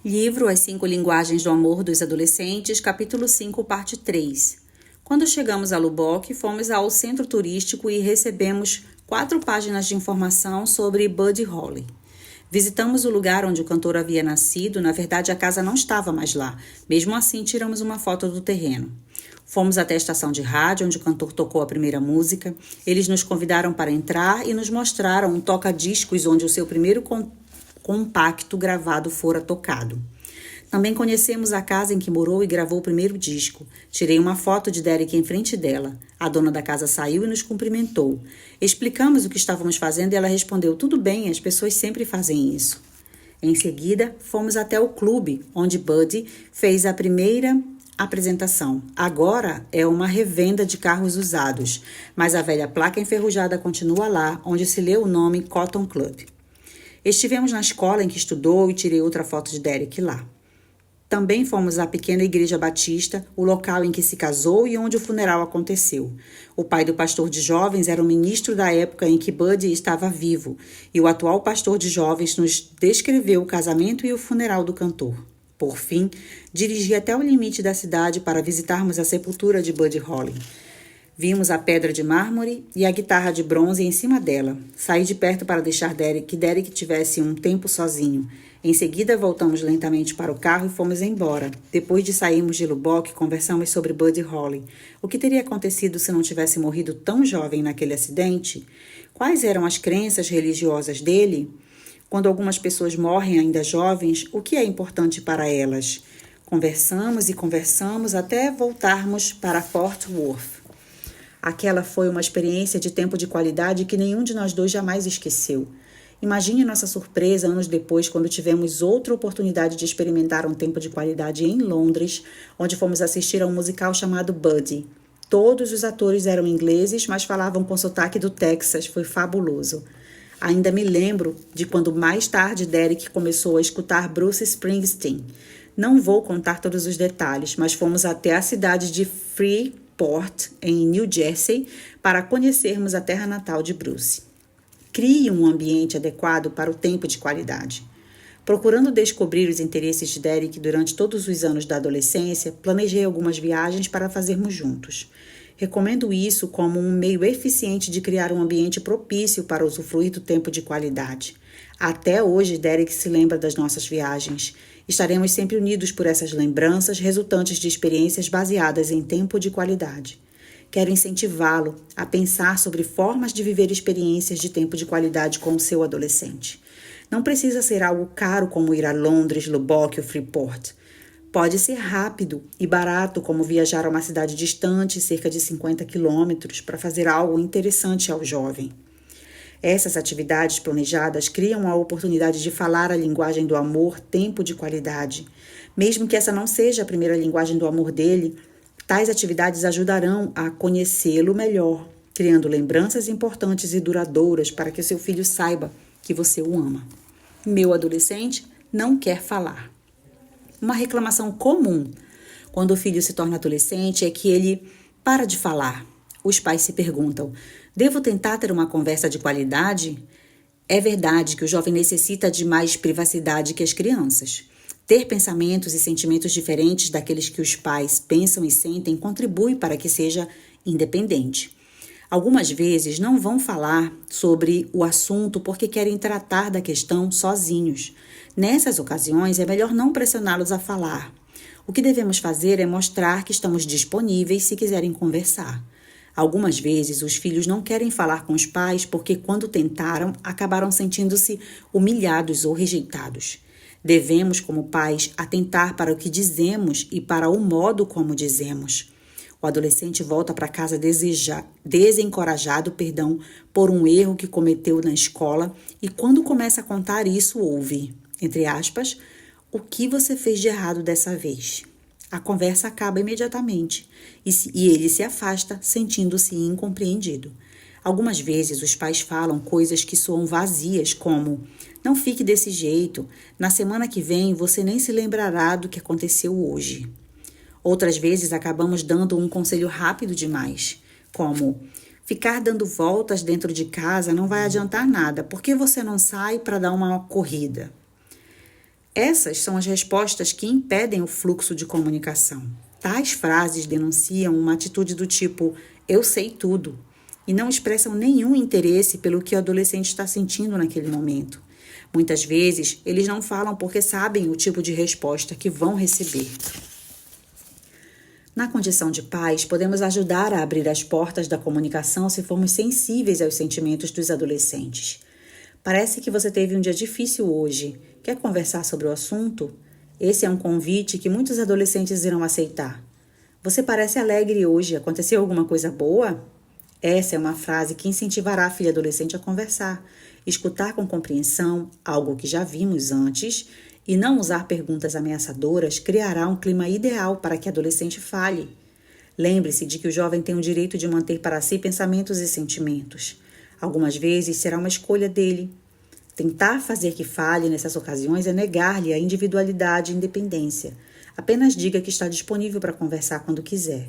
Livro As 5 Linguagens do Amor dos Adolescentes, capítulo 5, parte 3. Quando chegamos a Lubbock, fomos ao centro turístico e recebemos 4 páginas de informação sobre Buddy Holly. Visitamos o lugar onde o cantor havia nascido, na verdade a casa não estava mais lá. Mesmo assim, tiramos uma foto do terreno. Fomos até a estação de rádio, onde o cantor tocou a primeira música. Eles nos convidaram para entrar e nos mostraram um toca-discos onde o seu primeiro compacto gravado fora tocado. Também conhecemos a casa em que morou e gravou o primeiro disco. Tirei uma foto de Derek em frente dela. A dona da casa saiu e nos cumprimentou. Explicamos o que estávamos fazendo e ela respondeu: "Tudo bem, as pessoas sempre fazem isso." Em seguida, fomos até o clube, onde Buddy fez a primeira apresentação. Agora é uma revenda de carros usados, mas a velha placa enferrujada continua lá, onde se lê o nome Cotton Club. Estivemos na escola em que estudou e tirei outra foto de Derek lá. Também fomos à pequena igreja batista, o local em que se casou e onde o funeral aconteceu. O pai do pastor de jovens era o ministro da época em que Buddy estava vivo, e o atual pastor de jovens nos descreveu o casamento e o funeral do cantor. Por fim, dirigi até o limite da cidade para visitarmos a sepultura de Buddy Holly. Vimos a pedra de mármore e a guitarra de bronze em cima dela. Saí de perto para deixar que Derek tivesse um tempo sozinho. Em seguida, voltamos lentamente para o carro e fomos embora. Depois de sairmos de Lubbock, conversamos sobre Buddy Holly. O que teria acontecido se não tivesse morrido tão jovem naquele acidente? Quais eram as crenças religiosas dele? Quando algumas pessoas morrem ainda jovens, o que é importante para elas? Conversamos e conversamos até voltarmos para Fort Worth. Aquela foi uma experiência de tempo de qualidade que nenhum de nós dois jamais esqueceu. Imagine nossa surpresa anos depois, quando tivemos outra oportunidade de experimentar um tempo de qualidade em Londres, onde fomos assistir a um musical chamado Buddy. Todos os atores eram ingleses, mas falavam com sotaque do Texas. Foi fabuloso. Ainda me lembro de quando mais tarde Derek começou a escutar Bruce Springsteen. Não vou contar todos os detalhes, mas fomos até a cidade de Freeport, em New Jersey, para conhecermos a terra natal de Bruce. Crie um ambiente adequado para o tempo de qualidade. Procurando descobrir os interesses de Derek durante todos os anos da adolescência, planejei algumas viagens para fazermos juntos. Recomendo isso como um meio eficiente de criar um ambiente propício para usufruir do tempo de qualidade. Até hoje, Derek se lembra das nossas viagens. Estaremos sempre unidos por essas lembranças resultantes de experiências baseadas em tempo de qualidade. Quero incentivá-lo a pensar sobre formas de viver experiências de tempo de qualidade com o seu adolescente. Não precisa ser algo caro como ir a Londres, Lubbock ou Freeport. Pode ser rápido e barato, como viajar a uma cidade distante, cerca de 50 quilômetros, para fazer algo interessante ao jovem. Essas atividades planejadas criam a oportunidade de falar a linguagem do amor, tempo de qualidade. Mesmo que essa não seja a primeira linguagem do amor dele, tais atividades ajudarão a conhecê-lo melhor, criando lembranças importantes e duradouras para que seu filho saiba que você o ama. Meu adolescente não quer falar. Uma reclamação comum quando o filho se torna adolescente é que ele para de falar. Os pais se perguntam: devo tentar ter uma conversa de qualidade? É verdade que o jovem necessita de mais privacidade que as crianças. Ter pensamentos e sentimentos diferentes daqueles que os pais pensam e sentem contribui para que seja independente. Algumas vezes não vão falar sobre o assunto porque querem tratar da questão sozinhos. Nessas ocasiões, é melhor não pressioná-los a falar. O que devemos fazer é mostrar que estamos disponíveis se quiserem conversar. Algumas vezes, os filhos não querem falar com os pais porque, quando tentaram, acabaram sentindo-se humilhados ou rejeitados. Devemos, como pais, atentar para o que dizemos e para o modo como dizemos. O adolescente volta para casa desencorajado por um erro que cometeu na escola e, quando começa a contar isso, ouve, entre aspas, "o que você fez de errado dessa vez?" A conversa acaba imediatamente e ele se afasta, sentindo-se incompreendido. Algumas vezes os pais falam coisas que soam vazias, como: "Não fique desse jeito, na semana que vem você nem se lembrará do que aconteceu hoje." Outras vezes acabamos dando um conselho rápido demais, como: "Ficar dando voltas dentro de casa não vai adiantar nada, por que você não sai para dar uma corrida?" Essas são as respostas que impedem o fluxo de comunicação. Tais frases denunciam uma atitude do tipo "eu sei tudo" e não expressam nenhum interesse pelo que o adolescente está sentindo naquele momento. Muitas vezes, eles não falam porque sabem o tipo de resposta que vão receber. Na condição de pais, podemos ajudar a abrir as portas da comunicação se formos sensíveis aos sentimentos dos adolescentes. Parece que você teve um dia difícil hoje. Quer conversar sobre o assunto? Esse é um convite que muitos adolescentes irão aceitar. Você parece alegre hoje. Aconteceu alguma coisa boa? Essa é uma frase que incentivará a filha adolescente a conversar, escutar com compreensão, algo que já vimos antes, e não usar perguntas ameaçadoras criará um clima ideal para que a adolescente fale. Lembre-se de que o jovem tem o direito de manter para si pensamentos e sentimentos. Algumas vezes será uma escolha dele. Tentar fazer que fale nessas ocasiões é negar-lhe a individualidade e independência. Apenas diga que está disponível para conversar quando quiser.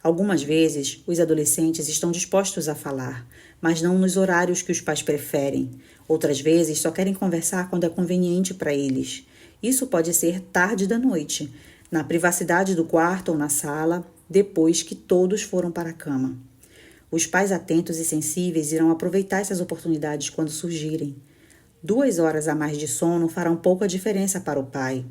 Algumas vezes, os adolescentes estão dispostos a falar, mas não nos horários que os pais preferem. Outras vezes, só querem conversar quando é conveniente para eles. Isso pode ser tarde da noite, na privacidade do quarto ou na sala, depois que todos foram para a cama. Os pais atentos e sensíveis irão aproveitar essas oportunidades quando surgirem. 2 horas a mais de sono farão pouca diferença para o pai.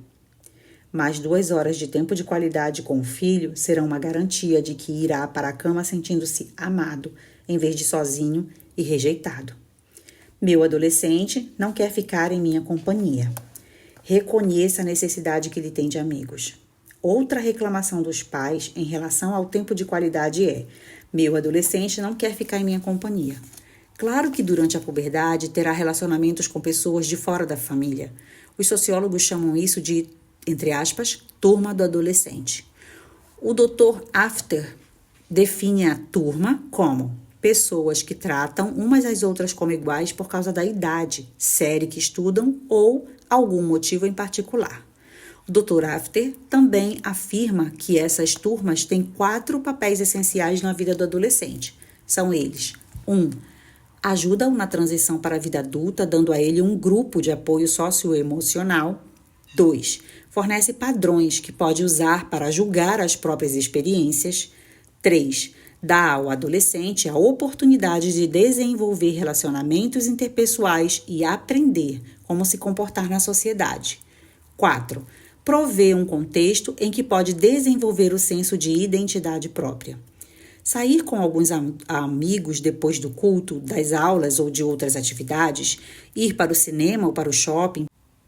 Mas 2 horas de tempo de qualidade com o filho serão uma garantia de que irá para a cama sentindo-se amado, em vez de sozinho e rejeitado. Meu adolescente não quer ficar em minha companhia. Reconheça a necessidade que ele tem de amigos. Outra reclamação dos pais em relação ao tempo de qualidade é: meu adolescente não quer ficar em minha companhia. Claro que durante a puberdade terá relacionamentos com pessoas de fora da família. Os sociólogos chamam isso de, entre aspas, turma do adolescente. O Dr. After define a turma como pessoas que tratam umas às outras como iguais por causa da idade, série que estudam ou algum motivo em particular. O Dr. After também afirma que essas turmas têm 4 papéis essenciais na vida do adolescente. São eles: 1. Ajudam na transição para a vida adulta, dando a ele um grupo de apoio socioemocional. 2. Fornece padrões que pode usar para julgar as próprias experiências. 3. Dá ao adolescente a oportunidade de desenvolver relacionamentos interpessoais e aprender como se comportar na sociedade. 4. Provê um contexto em que pode desenvolver o senso de identidade própria. Sair com alguns amigos depois do culto, das aulas ou de outras atividades, ir para o cinema ou para o shopping,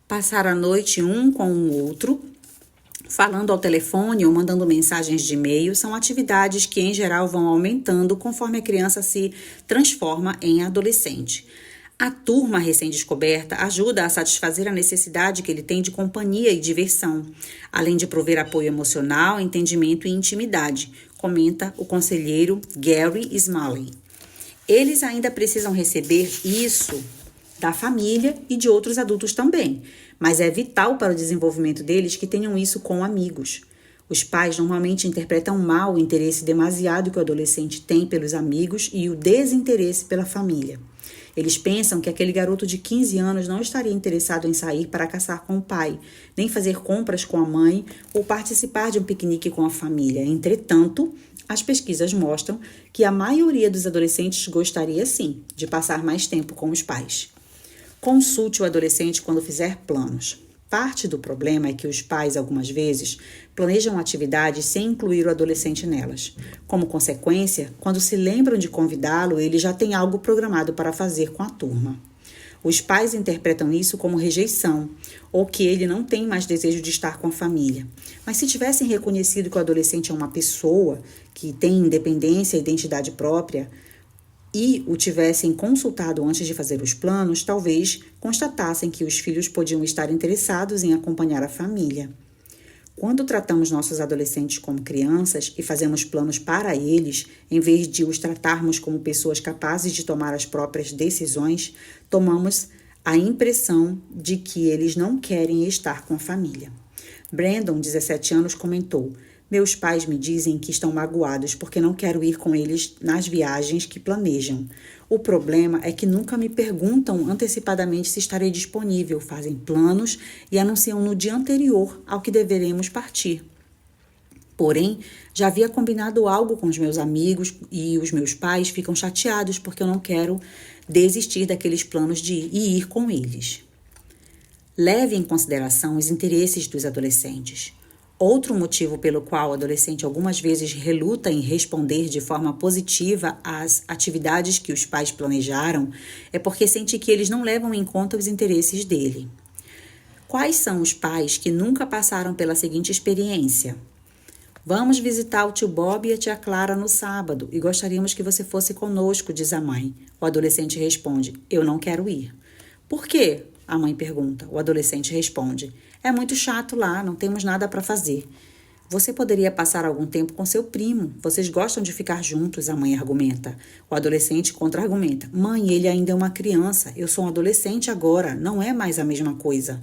passar a noite um com o outro, falando ao telefone ou mandando mensagens de e-mail, são atividades que, em geral, vão aumentando conforme a criança se transforma em adolescente. A turma recém-descoberta ajuda a satisfazer a necessidade que ele tem de companhia e diversão, além de prover apoio emocional, entendimento e intimidade, comenta o conselheiro Gary Smalley. Eles ainda precisam receber isso da família e de outros adultos também, mas é vital para o desenvolvimento deles que tenham isso com amigos. Os pais normalmente interpretam mal o interesse demasiado que o adolescente tem pelos amigos e o desinteresse pela família. Eles pensam que aquele garoto de 15 anos não estaria interessado em sair para caçar com o pai, nem fazer compras com a mãe ou participar de um piquenique com a família. Entretanto, as pesquisas mostram que a maioria dos adolescentes gostaria sim de passar mais tempo com os pais. Consulte o adolescente quando fizer planos. Parte do problema é que os pais, algumas vezes, planejam atividades sem incluir o adolescente nelas. Como consequência, quando se lembram de convidá-lo, ele já tem algo programado para fazer com a turma. Os pais interpretam isso como rejeição, ou que ele não tem mais desejo de estar com a família. Mas se tivessem reconhecido que o adolescente é uma pessoa que tem independência e identidade própria, e o tivessem consultado antes de fazer os planos, talvez constatassem que os filhos podiam estar interessados em acompanhar a família. Quando tratamos nossos adolescentes como crianças e fazemos planos para eles, em vez de os tratarmos como pessoas capazes de tomar as próprias decisões, tomamos a impressão de que eles não querem estar com a família. Brandon, 17 anos, comentou: Meus pais me dizem que estão magoados porque não quero ir com eles nas viagens que planejam. O problema é que nunca me perguntam antecipadamente se estarei disponível, fazem planos e anunciam no dia anterior ao que deveremos partir. Porém, já havia combinado algo com os meus amigos e os meus pais ficam chateados porque eu não quero desistir daqueles planos de ir com eles. Leve em consideração os interesses dos adolescentes. Outro motivo pelo qual o adolescente algumas vezes reluta em responder de forma positiva às atividades que os pais planejaram é porque sente que eles não levam em conta os interesses dele. Quais são os pais que nunca passaram pela seguinte experiência? Vamos visitar o tio Bob e a tia Clara no sábado e gostaríamos que você fosse conosco, diz a mãe. O adolescente responde, eu não quero ir. Por quê? A mãe pergunta. O adolescente responde, é muito chato lá, não temos nada para fazer. Você poderia passar algum tempo com seu primo. Vocês gostam de ficar juntos, a mãe argumenta. O adolescente contra-argumenta. Mãe, ele ainda é uma criança. Eu sou um adolescente agora. Não é mais a mesma coisa.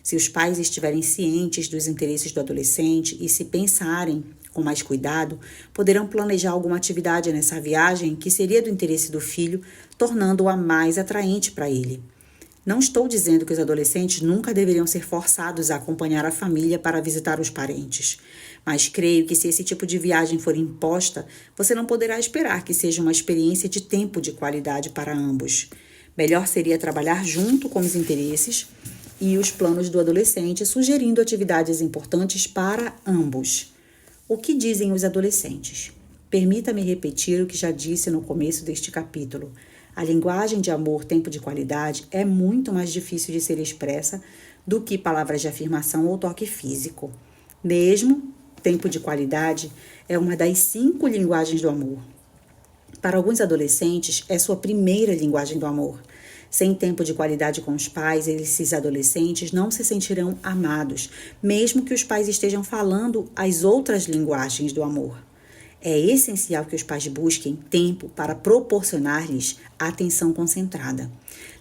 Se os pais estiverem cientes dos interesses do adolescente e se pensarem com mais cuidado, poderão planejar alguma atividade nessa viagem que seria do interesse do filho, tornando-a mais atraente para ele. Não estou dizendo que os adolescentes nunca deveriam ser forçados a acompanhar a família para visitar os parentes, mas creio que se esse tipo de viagem for imposta, você não poderá esperar que seja uma experiência de tempo de qualidade para ambos. Melhor seria trabalhar junto com os interesses e os planos do adolescente, sugerindo atividades importantes para ambos. O que dizem os adolescentes? Permita-me repetir o que já disse no começo deste capítulo. A linguagem de amor, tempo de qualidade, é muito mais difícil de ser expressa do que palavras de afirmação ou toque físico. Mesmo, tempo de qualidade é uma das 5 linguagens do amor. Para alguns adolescentes, é sua primeira linguagem do amor. Sem tempo de qualidade com os pais, esses adolescentes não se sentirão amados, mesmo que os pais estejam falando as outras linguagens do amor. É essencial que os pais busquem tempo para proporcionar-lhes atenção concentrada.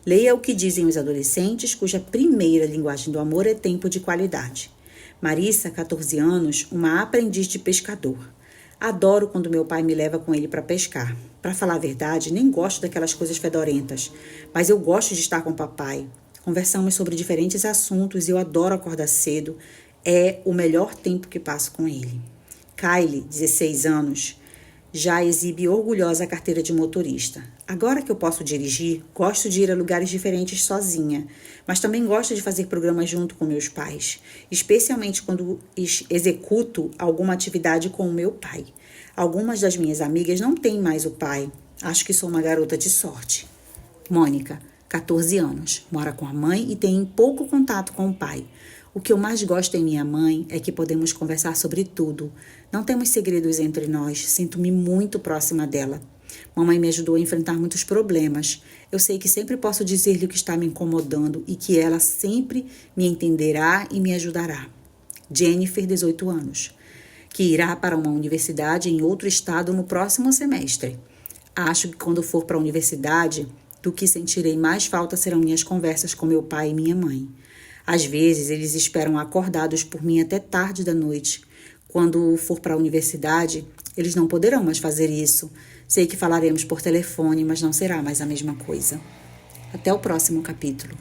Leia o que dizem os adolescentes, cuja primeira linguagem do amor é tempo de qualidade. Marissa, 14 anos, uma aprendiz de pescador. Adoro quando meu pai me leva com ele para pescar. Para falar a verdade, nem gosto daquelas coisas fedorentas, mas eu gosto de estar com o papai. Conversamos sobre diferentes assuntos e eu adoro acordar cedo. É o melhor tempo que passo com ele. Kylie, 16 anos, já exibe orgulhosa a carteira de motorista. Agora que eu posso dirigir, gosto de ir a lugares diferentes sozinha, mas também gosto de fazer programas junto com meus pais, especialmente quando executo alguma atividade com o meu pai. Algumas das minhas amigas não têm mais o pai. Acho que sou uma garota de sorte. Mônica, 14 anos, mora com a mãe e tem pouco contato com o pai. O que eu mais gosto em minha mãe é que podemos conversar sobre tudo. Não temos segredos entre nós. Sinto-me muito próxima dela. Mamãe me ajudou a enfrentar muitos problemas. Eu sei que sempre posso dizer-lhe o que está me incomodando e que ela sempre me entenderá e me ajudará. Jennifer, 18 anos, que irá para uma universidade em outro estado no próximo semestre. Acho que quando for para a universidade, do que sentirei mais falta serão minhas conversas com meu pai e minha mãe. Às vezes, eles esperam acordados por mim até tarde da noite. Quando for para a universidade, eles não poderão mais fazer isso. Sei que falaremos por telefone, mas não será mais a mesma coisa. Até o próximo capítulo.